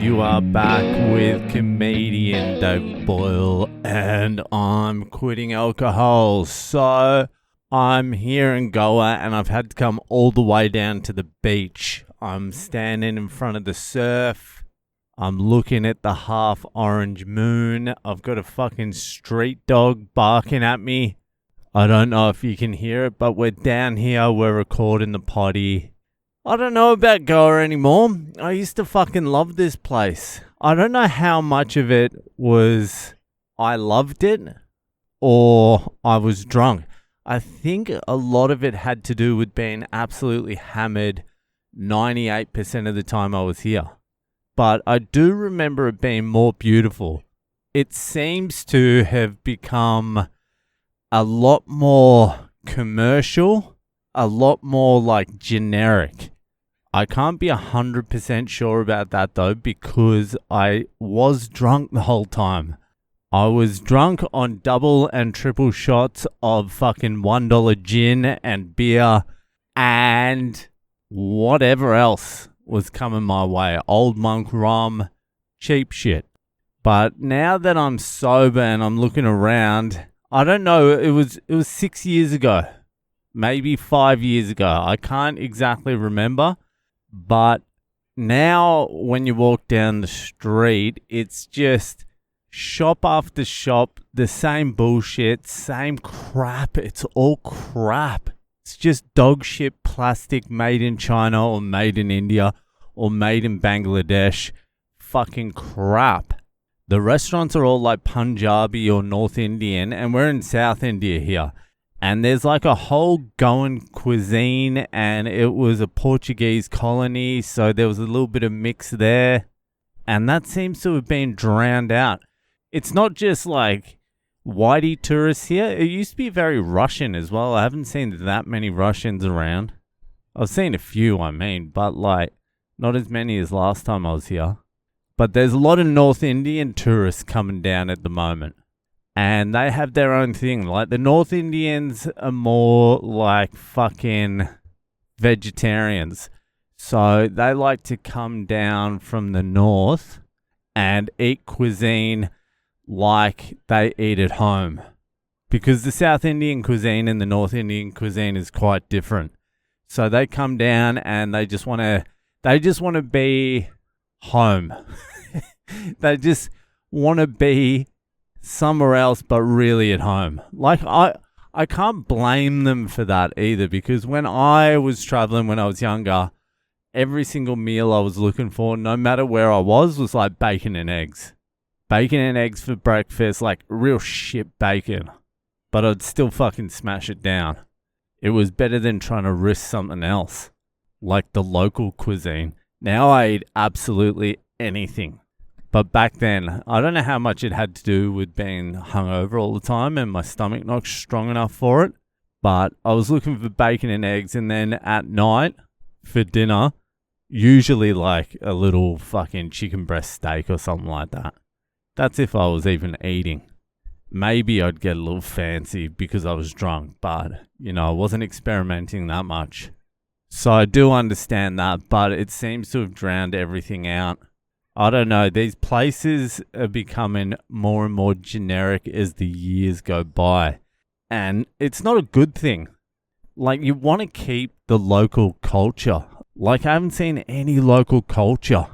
You are back with comedian Dave Boyle, and I'm quitting alcohol. So I'm here in Goa, and I've had to come all the way down to the beach. I'm standing in front of the surf. I'm looking at the half orange moon. I've got a fucking street dog barking at me. I don't know if you can hear it, but we're down here. We're recording the potty. I don't know about Goa anymore. I used to fucking love this place. I don't know how much of it was I loved it or I was drunk. I think a lot of it had to do with being absolutely hammered 98% of the time I was here. But I do remember it being more beautiful. It seems to have become a lot more commercial, a lot more like generic. I can't be 100% sure about that though, because I was drunk the whole time. I was drunk on double and triple shots of fucking $1 gin and beer and whatever else was coming my way. Old Monk rum, cheap shit. But now that I'm sober and I'm looking around, I don't know, it was 6 years ago, maybe 5 years ago. I can't exactly remember. But now when you walk down the street, it's just shop after shop, the same bullshit, same crap. It's all crap. It's just dog shit plastic made in China or made in India or made in Bangladesh. Fucking crap. The restaurants are all like Punjabi or North Indian, and we're in South India here. And there's like a whole Goan cuisine, and it was a Portuguese colony, so there was a little bit of mix there. And that seems to have been drowned out. It's not just like whitey tourists here. It used to be very Russian as well. I haven't seen that many Russians around. I've seen a few, but like not as many as last time I was here. But there's a lot of North Indian tourists coming down at the moment. And they have their own thing. Like the North Indians are more like fucking vegetarians. So they like to come down from the north and eat cuisine like they eat at home. Because the South Indian cuisine and the North Indian cuisine is quite different. So they come down and they just want to be home. They just want to be somewhere else but really at home. Like I can't blame them for that either, because when I was traveling when I was younger, every single meal I was looking for, no matter where I was like bacon and eggs. Bacon and eggs for breakfast, like real shit bacon. But I'd still fucking smash it down. It was better than trying to risk something else, like the local cuisine. Now I eat absolutely anything. But back then, I don't know how much it had to do with being hungover all the time and my stomach not strong enough for it. But I was looking for bacon and eggs, and then at night for dinner, usually like a little fucking chicken breast steak or something like that. That's if I was even eating. Maybe I'd get a little fancy because I was drunk, but, I wasn't experimenting that much. So I do understand that, but it seems to have drowned everything out. I don't know, these places are becoming more and more generic as the years go by. And it's not a good thing. Like, you want to keep the local culture. Like, I haven't seen any local culture.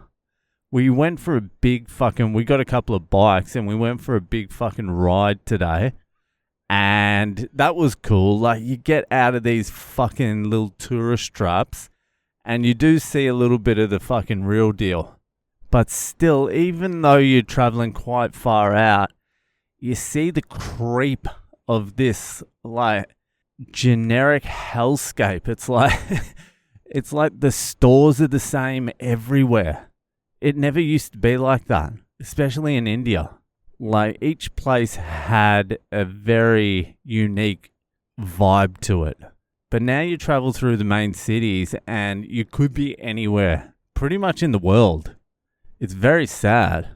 We went for a big we got a couple of bikes and we went for a big fucking ride today. And that was cool. Like, you get out of these fucking little tourist traps and you do see a little bit of the fucking real deal. But still, even though you're traveling quite far out, you see the creep of this, like, generic hellscape. It's like, it's like the stores are the same everywhere. It never used to be like that, especially in India. Like, each place had a very unique vibe to it. But now you travel through the main cities and you could be anywhere, pretty much in the world. It's very sad.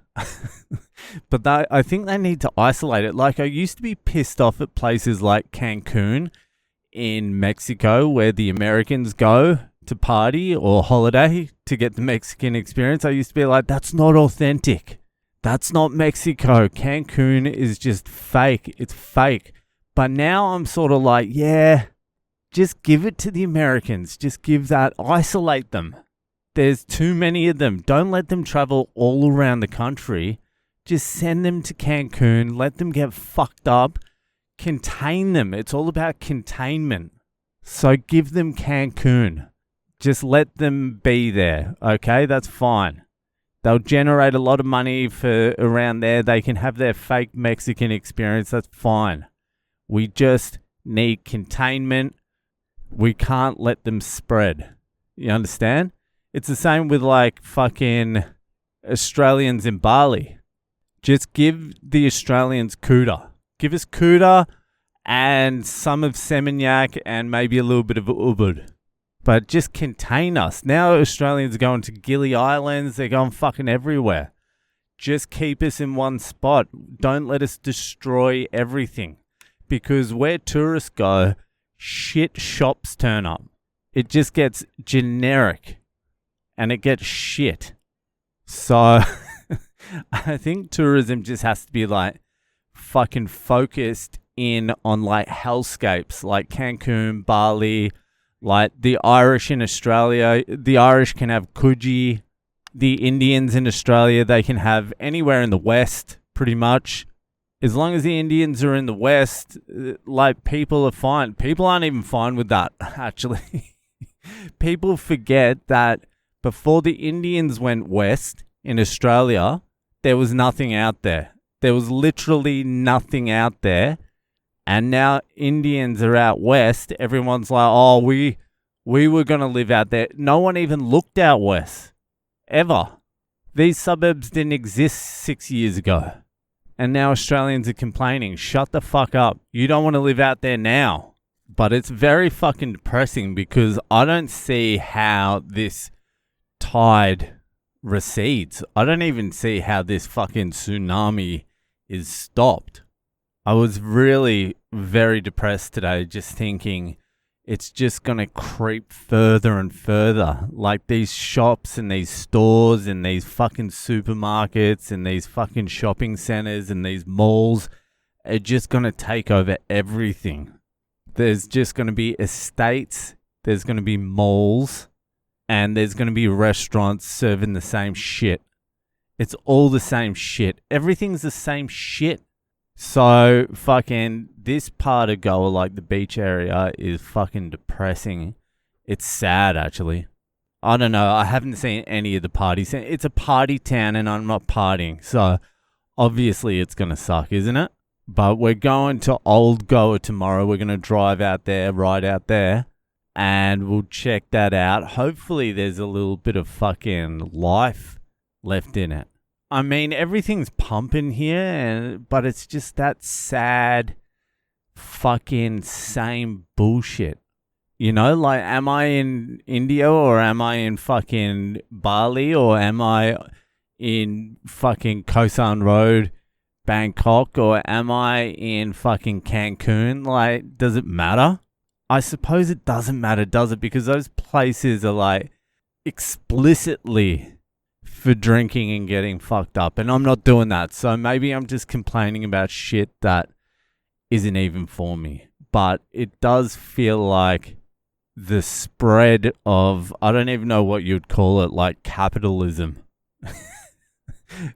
But I think they need to isolate it. Like, I used to be pissed off at places like Cancun in Mexico, where the Americans go to party or holiday to get the Mexican experience, I used to be like, that's not authentic. That's not Mexico. Cancun is just fake. It's fake. But now I'm sort of like, yeah, just give it to the Americans. Just give that, isolate them. There's too many of them. Don't let them travel all around the country. Just send them to Cancun. Let them get fucked up. Contain them. It's all about containment. So give them Cancun. Just let them be there. Okay, that's fine. They'll generate a lot of money for around there. They can have their fake Mexican experience. That's fine. We just need containment. We can't let them spread. You understand? It's the same with like fucking Australians in Bali. Just give the Australians Kuta. Give us Kuta and some of Seminyak and maybe a little bit of Ubud. But just contain us. Now Australians are going to Gili Islands. They're going fucking everywhere. Just keep us in one spot. Don't let us destroy everything. Because where tourists go, shit shops turn up. It just gets generic. And it gets shit. So I think tourism just has to be like fucking focused in on like hellscapes like Cancun, Bali, like the Irish in Australia. The Irish can have Coogee. The Indians in Australia, they can have anywhere in the West, pretty much. As long as the Indians are in the West, like people are fine. People aren't even fine with that, actually. People forget that before the Indians went west in Australia, there was nothing out there. There was literally nothing out there. And now Indians are out west. Everyone's like, oh, we were going to live out there. No one even looked out west. Ever. These suburbs didn't exist 6 years ago. And now Australians are complaining. Shut the fuck up. You don't want to live out there now. But it's very fucking depressing because I don't see how this tide recedes. I don't even see how this fucking tsunami is stopped. I was really very depressed today just thinking it's just going to creep further and further. Like these shops and these stores and these fucking supermarkets and these fucking shopping centers and these malls are just going to take over everything. There's just going to be estates, there's going to be malls, and there's going to be restaurants serving the same shit. It's all the same shit. Everything's the same shit. So fucking this part of Goa, like the beach area, is fucking depressing. It's sad, actually. I don't know. I haven't seen any of the parties. It's a party town and I'm not partying. So obviously it's going to suck, isn't it? But we're going to Old Goa tomorrow. We're going to drive out there, ride out there, and we'll check that out. Hopefully there's a little bit of fucking life left in it. I mean, everything's pumping here, but it's just that sad fucking same bullshit. You know, like, am I in India or am I in fucking Bali or am I in fucking Koh San Road, Bangkok, or am I in fucking Cancun? Like, does it matter? I suppose it doesn't matter, does it? Because those places are like explicitly for drinking and getting fucked up. And I'm not doing that. So maybe I'm just complaining about shit that isn't even for me. But it does feel like the spread of, I don't even know what you'd call it, like capitalism.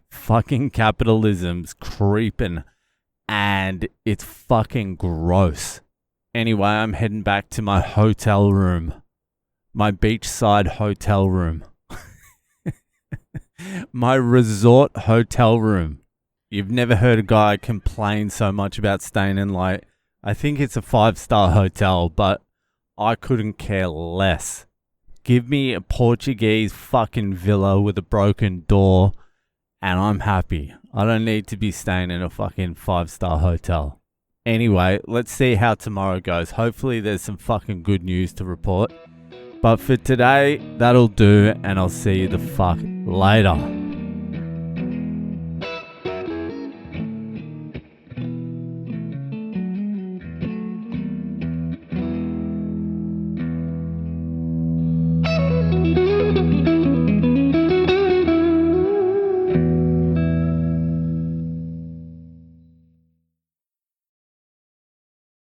Fucking capitalism's creeping and it's fucking gross. Anyway, I'm heading back to my hotel room. My beachside hotel room. My resort hotel room. You've never heard a guy complain so much about staying in, like, I think it's a 5-star hotel, but I couldn't care less. Give me a Portuguese fucking villa with a broken door and I'm happy. I don't need to be staying in a fucking 5-star hotel. Anyway, let's see how tomorrow goes. Hopefully there's some fucking good news to report. But for today, that'll do, and I'll see you the fuck later.